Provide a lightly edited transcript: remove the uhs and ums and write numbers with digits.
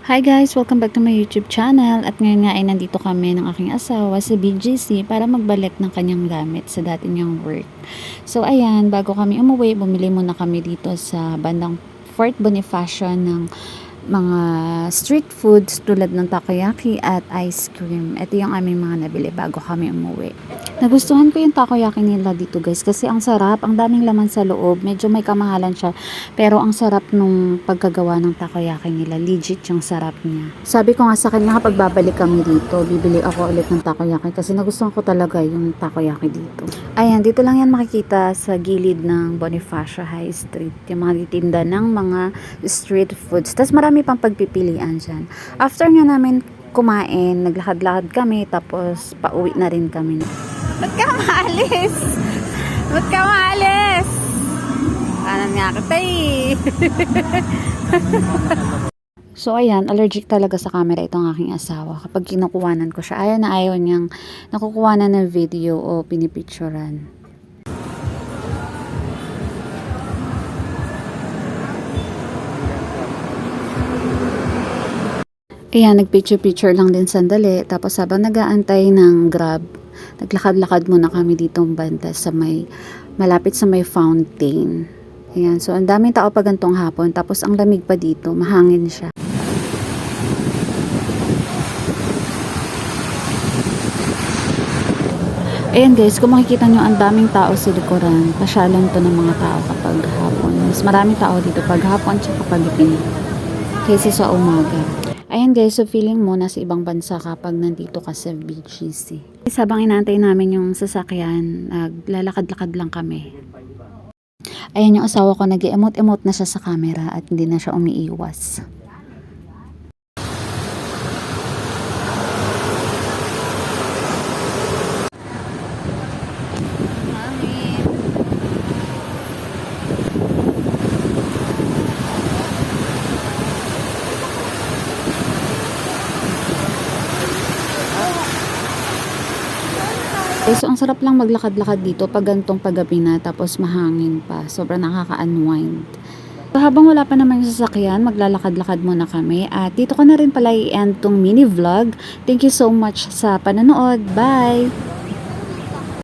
Hi guys! Welcome back to my YouTube channel at ngayon nga ay nandito kami ng aking asawa sa BGC para magbalik ng kanyang gamit sa dati niyang work. So ayan, bago kami umuwi, bumili muna kami dito sa bandang Fort Bonifacio ng mga street foods tulad ng takoyaki at ice cream. Ito yung aming mga nabili bago kami umuwi. Nagustuhan ko yung takoyaki nila dito guys kasi ang sarap, ang daming laman sa loob. Medyo may kamahalan siya pero ang sarap nung pagkagawa ng takoyaki nila. Legit yung sarap niya. Sabi ko nga sa kanya kapag babalik kami dito, bibili ako ulit ng takoyaki kasi nagustuhan ko talaga yung takoyaki dito. Ayan, dito lang yan makikita sa gilid ng Bonifacio High Street. Yung mga titinda ng mga street foods. Tapos marami pang pagpipilian dyan. After nga namin kumain, naglakad-lakad kami tapos pauwi na rin kami. Ba't ka maalis? Ba't ka maalis? Kanan nga kita eh. So ayan, allergic talaga sa camera itong aking asawa. Kapag kinukuwanan ko siya, ayaw niyang nakukuwanan ng video o pinipicturan. Ayan, nagpicture-picture lang din sandali. Tapos habang nag-aantay ng Grab, naglakad-lakad muna kami ditong banda sa malapit sa may fountain. Ayan, so ang daming tao pa gantong hapon. Tapos ang lamig pa dito, mahangin siya. Ayan guys, kung makikita nyo ang daming tao sa likuran, pasyalan to ng mga tao kapag hapon. Mas maraming tao dito pag hapon at kapag ipin kaysa sa umaga. Ayan guys, so feeling mo nasa ibang bansa kapag nandito ka sa BGC. Habang inaantay namin yung sasakyan, naglalakad-lakad lang kami. Ayan yung asawa ko, nag-emote-emote na siya sa camera at hindi na siya umiiwas. So, ang sarap lang maglakad-lakad dito pag gantong paggabi na tapos mahangin pa. Sobrang nakaka-unwind. So, habang wala pa naman yung sasakyan, maglalakad-lakad muna kami. At dito ko na rin pala i-end tong mini vlog. Thank you so much sa panonood. Bye!